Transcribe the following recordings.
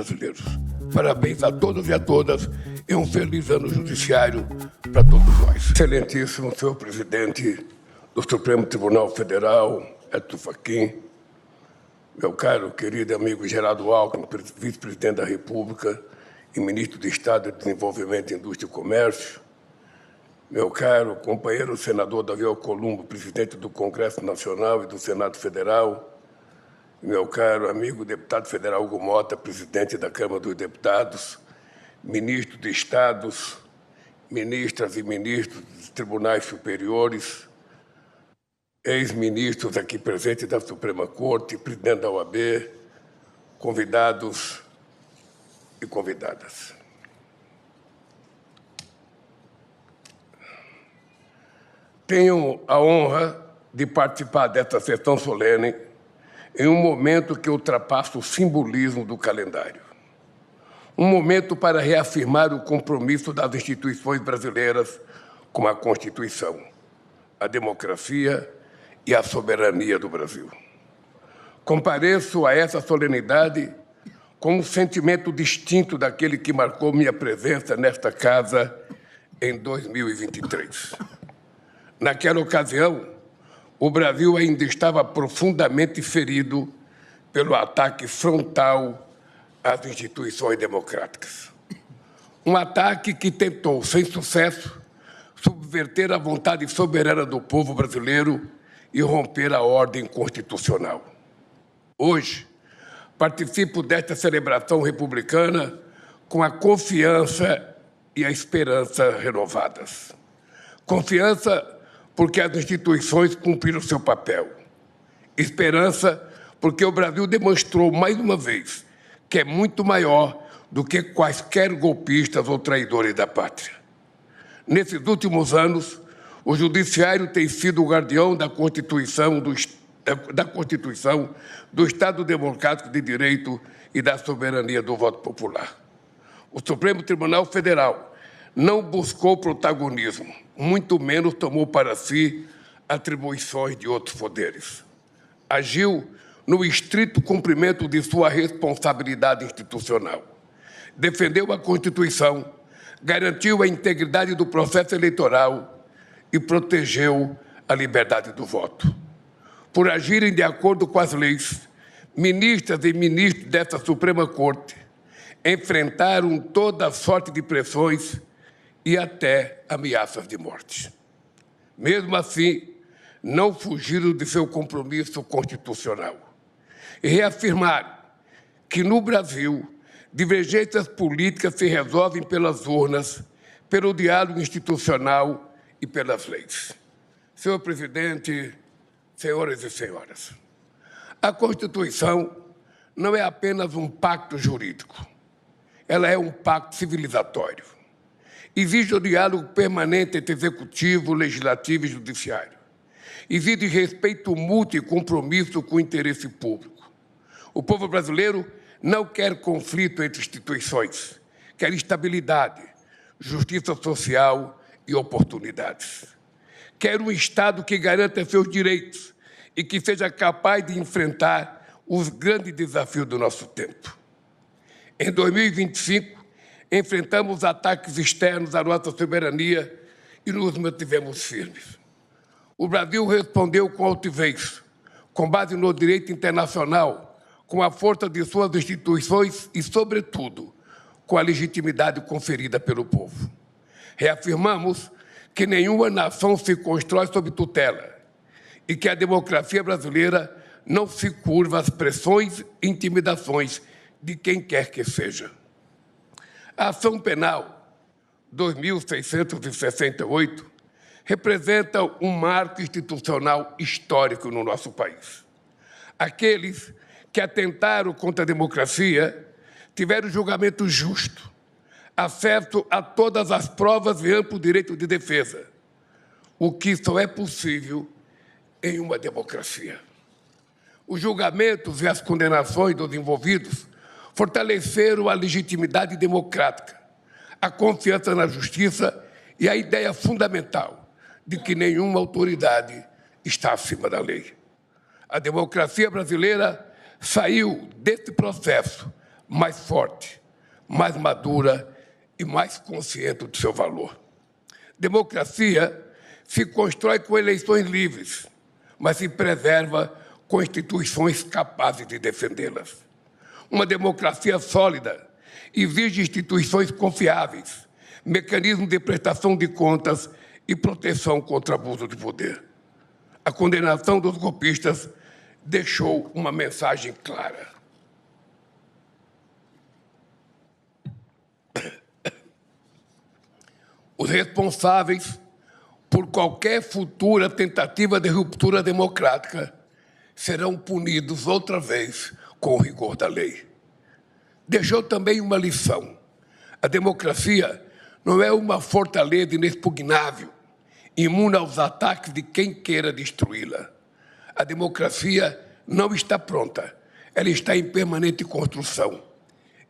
brasileiros. Parabéns a todos e a todas e um feliz ano judiciário para todos nós. Excelentíssimo senhor presidente do Supremo Tribunal Federal, Edson Fachin, meu caro, querido amigo Geraldo Alckmin, vice-presidente da República e ministro de Estado de Desenvolvimento, Indústria e Comércio, meu caro companheiro senador Davi Alcolumbo, presidente do Congresso Nacional e do Senado Federal, meu caro amigo deputado federal Hugo Mota, presidente da Câmara dos Deputados, ministro de Estados, ministras e ministros dos tribunais superiores, ex-ministros aqui presentes da Suprema Corte, presidente da OAB, convidados e convidadas. Tenho a honra de participar desta sessão solene em um momento que ultrapassa o simbolismo do calendário. Um momento para reafirmar o compromisso das instituições brasileiras com a Constituição, a democracia e a soberania do Brasil. Compareço a essa solenidade com um sentimento distinto daquele que marcou minha presença nesta casa em 2023. Naquela ocasião, o Brasil ainda estava profundamente ferido pelo ataque frontal às instituições democráticas. Um ataque que tentou, sem sucesso, subverter a vontade soberana do povo brasileiro e romper a ordem constitucional. Hoje, participo desta celebração republicana com a confiança e a esperança renovadas. Confiança porque as instituições cumpriram seu papel. Esperança porque o Brasil demonstrou, mais uma vez, que é muito maior do que quaisquer golpistas ou traidores da pátria. Nesses últimos anos, o Judiciário tem sido o guardião da Constituição, do Estado Democrático de Direito e da soberania do voto popular. O Supremo Tribunal Federal não buscou protagonismo, muito menos tomou para si atribuições de outros poderes. Agiu no estrito cumprimento de sua responsabilidade institucional. Defendeu a Constituição, garantiu a integridade do processo eleitoral e protegeu a liberdade do voto. Por agirem de acordo com as leis, ministras e ministros desta Suprema Corte enfrentaram toda sorte de pressões e até ameaças de morte. Mesmo assim, não fugiram de seu compromisso constitucional e reafirmaram que, no Brasil, divergências políticas se resolvem pelas urnas, pelo diálogo institucional e pelas leis. Senhor presidente, senhoras e senhoras, a Constituição não é apenas um pacto jurídico, ela é um pacto civilizatório. Exige o diálogo permanente entre executivo, legislativo e judiciário. Exige respeito mútuo e compromisso com o interesse público. O povo brasileiro não quer conflito entre instituições, quer estabilidade, justiça social e oportunidades. Quer um Estado que garanta seus direitos e que seja capaz de enfrentar os grandes desafios do nosso tempo. Em 2025, enfrentamos ataques externos à nossa soberania e nos mantivemos firmes. O Brasil respondeu com altivez, com base no direito internacional, com a força de suas instituições e, sobretudo, com a legitimidade conferida pelo povo. Reafirmamos que nenhuma nação se constrói sob tutela e que a democracia brasileira não se curva às pressões e intimidações de quem quer que seja. A ação penal 2668 representa um marco institucional histórico no nosso país. Aqueles que atentaram contra a democracia tiveram julgamento justo, acesso a todas as provas e amplo direito de defesa, o que só é possível em uma democracia. Os julgamentos e as condenações dos envolvidos fortaleceram a legitimidade democrática, a confiança na justiça e a ideia fundamental de que nenhuma autoridade está acima da lei. A democracia brasileira saiu desse processo mais forte, mais madura e mais consciente do seu valor. Democracia se constrói com eleições livres, mas se preserva com instituições capazes de defendê-las. Uma democracia sólida exige instituições confiáveis, mecanismos de prestação de contas e proteção contra abuso de poder. A condenação dos golpistas deixou uma mensagem clara. Os responsáveis por qualquer futura tentativa de ruptura democrática serão punidos outra vez com o rigor da lei. Deixou também uma lição. A democracia não é uma fortaleza inexpugnável, imune aos ataques de quem queira destruí-la. A democracia não está pronta, ela está em permanente construção.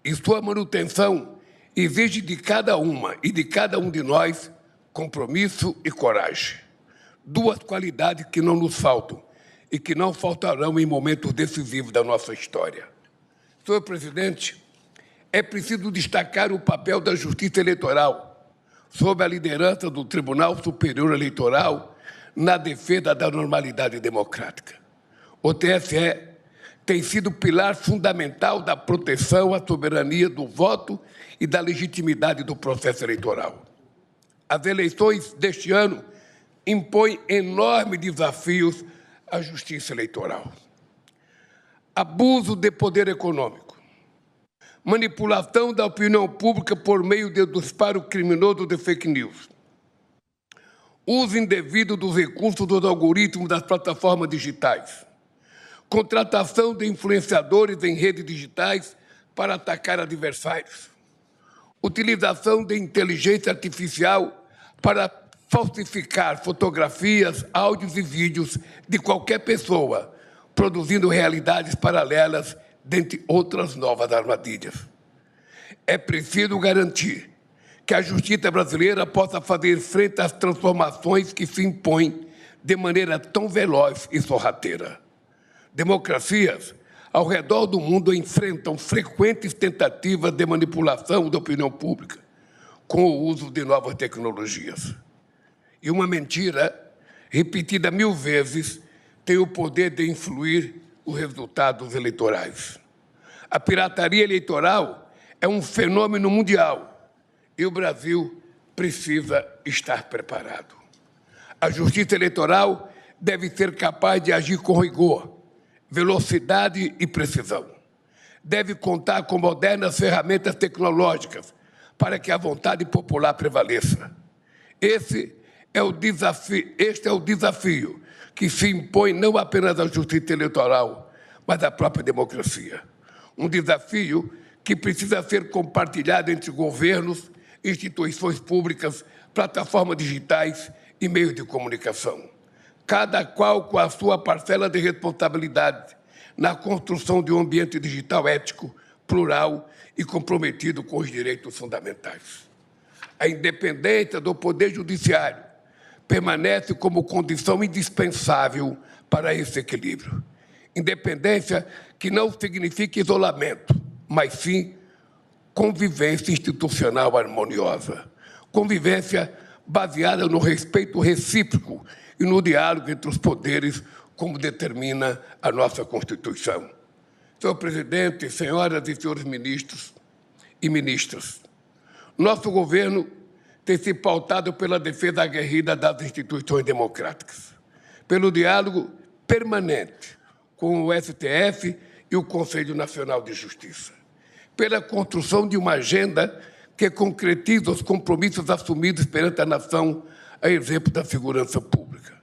E sua manutenção exige de cada uma e de cada um de nós compromisso e coragem. Duas qualidades que não nos faltam e que não faltarão em momentos decisivos da nossa história. Senhor presidente, é preciso destacar o papel da Justiça Eleitoral, sob a liderança do Tribunal Superior Eleitoral, na defesa da normalidade democrática. O TSE tem sido pilar fundamental da proteção à soberania do voto e da legitimidade do processo eleitoral. As eleições deste ano impõem enormes desafios à justiça eleitoral. Abuso de poder econômico, manipulação da opinião pública por meio do disparo criminoso de fake news, uso indevido dos recursos dos algoritmos das plataformas digitais, contratação de influenciadores em redes digitais para atacar adversários, utilização de inteligência artificial para falsificar fotografias, áudios e vídeos de qualquer pessoa, produzindo realidades paralelas, dentre outras novas armadilhas. É preciso garantir que a justiça brasileira possa fazer frente às transformações que se impõem de maneira tão veloz e sorrateira. Democracias ao redor do mundo enfrentam frequentes tentativas de manipulação da opinião pública com o uso de novas tecnologias. E uma mentira, repetida 1000 vezes, tem o poder de influir os resultados eleitorais. A pirataria eleitoral é um fenômeno mundial e o Brasil precisa estar preparado. A justiça eleitoral deve ser capaz de agir com rigor, velocidade e precisão. Deve contar com modernas ferramentas tecnológicas para que a vontade popular prevaleça. Este é o desafio que se impõe não apenas à justiça eleitoral, mas à própria democracia. Um desafio que precisa ser compartilhado entre governos, instituições públicas, plataformas digitais e meios de comunicação. Cada qual com a sua parcela de responsabilidade na construção de um ambiente digital ético, plural e comprometido com os direitos fundamentais. A independência do Poder Judiciário permanece como condição indispensável para esse equilíbrio. Independência que não significa isolamento, mas sim convivência institucional harmoniosa. Convivência baseada no respeito recíproco e no diálogo entre os poderes, como determina a nossa Constituição. Senhor presidente, senhoras e senhores ministros e ministras, nosso governo tem se pautado pela defesa aguerrida das instituições democráticas, pelo diálogo permanente com o STF e o Conselho Nacional de Justiça, pela construção de uma agenda que concretiza os compromissos assumidos perante a nação, a exemplo da segurança pública.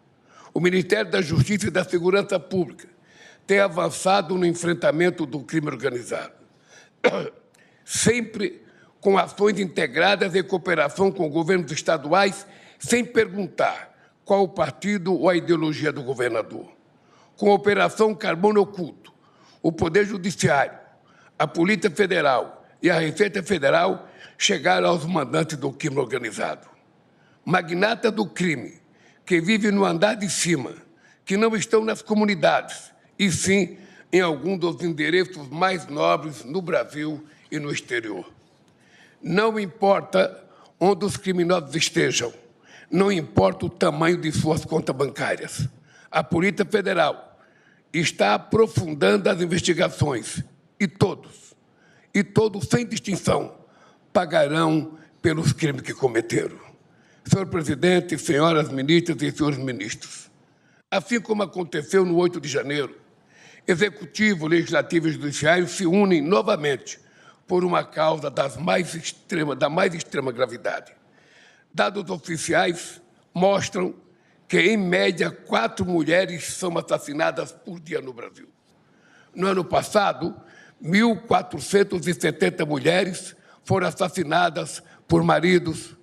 O Ministério da Justiça e da Segurança Pública tem avançado no enfrentamento do crime organizado, sempre com ações integradas em cooperação com governos estaduais, sem perguntar qual o partido ou a ideologia do governador. Com a Operação Carbono Oculto, o Poder Judiciário, a Polícia Federal e a Receita Federal chegaram aos mandantes do crime organizado. Magnatas do crime, que vivem no andar de cima, que não estão nas comunidades, e sim em algum dos endereços mais nobres no Brasil e no exterior. Não importa onde os criminosos estejam, não importa o tamanho de suas contas bancárias. A Polícia Federal está aprofundando as investigações e todos, sem distinção, pagarão pelos crimes que cometeram. Senhor presidente, senhoras ministras e senhores ministros, assim como aconteceu no 8 de janeiro, Executivo, Legislativo e Judiciário se unem novamente por uma causa da mais extrema gravidade. Dados oficiais mostram que, em média, 4 mulheres são assassinadas por dia no Brasil. No ano passado, 1.470 mulheres foram assassinadas por maridos,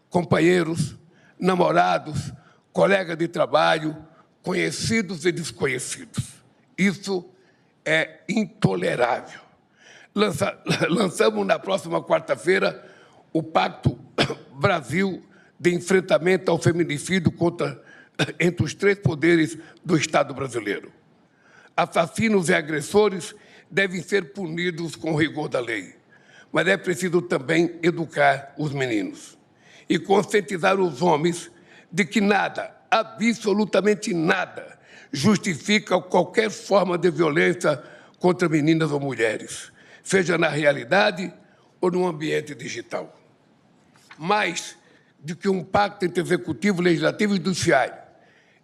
companheiros, namorados, colegas de trabalho, conhecidos e desconhecidos. Isso é intolerável. Lançamos na próxima quarta-feira o Pacto Brasil de enfrentamento ao feminicídio entre os 3 poderes do Estado brasileiro. Assassinos e agressores devem ser punidos com o rigor da lei, mas é preciso também educar os meninos e conscientizar os homens de que nada, absolutamente nada, justifica qualquer forma de violência contra meninas ou mulheres, seja na realidade ou no ambiente digital. Mais do que um pacto entre Executivo, Legislativo e Judiciário,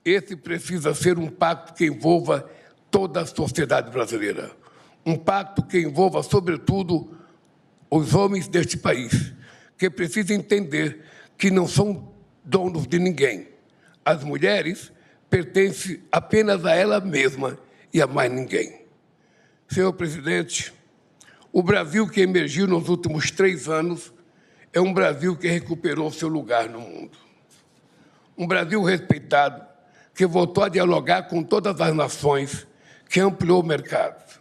esse precisa ser um pacto que envolva toda a sociedade brasileira. Um pacto que envolva, sobretudo, os homens deste país, que precisam entender que não são donos de ninguém. As mulheres pertencem apenas a ela mesma e a mais ninguém. Senhor presidente, o Brasil que emergiu nos últimos 3 anos é um Brasil que recuperou seu lugar no mundo. Um Brasil respeitado, que voltou a dialogar com todas as nações, que ampliou o mercado.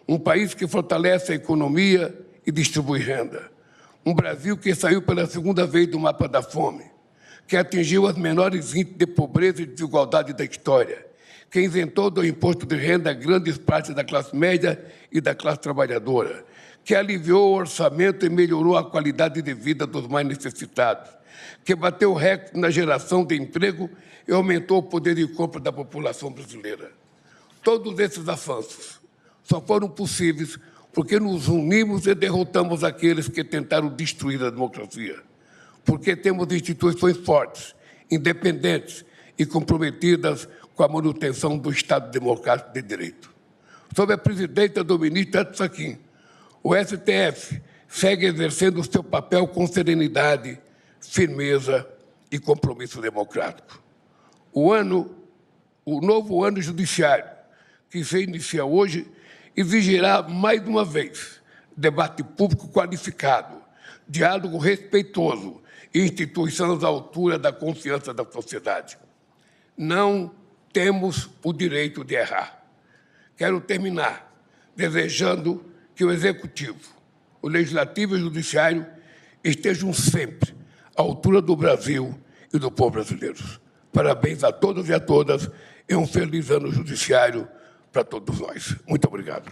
Um país que fortalece a economia e distribui renda. Um Brasil que saiu pela 2ª vez do mapa da fome, que atingiu as menores índices de pobreza e desigualdade da história, que isentou do imposto de renda grandes partes da classe média e da classe trabalhadora, que aliviou o orçamento e melhorou a qualidade de vida dos mais necessitados, que bateu recorde na geração de emprego e aumentou o poder de compra da população brasileira. Todos esses avanços só foram possíveis porque nos unimos e derrotamos aqueles que tentaram destruir a democracia, porque temos instituições fortes, independentes e comprometidas com a manutenção do Estado Democrático de Direito. Sob a presidência do ministro Edson Fachin, o STF segue exercendo o seu papel com serenidade, firmeza e compromisso democrático. O novo ano judiciário, que se inicia hoje, exigirá, mais uma vez, debate público qualificado, diálogo respeitoso e instituições à altura da confiança da sociedade. Não temos o direito de errar. Quero terminar desejando que o Executivo, o Legislativo e o Judiciário estejam sempre à altura do Brasil e do povo brasileiro. Parabéns a todos e a todas e um feliz ano judiciário para todos nós. Muito obrigado.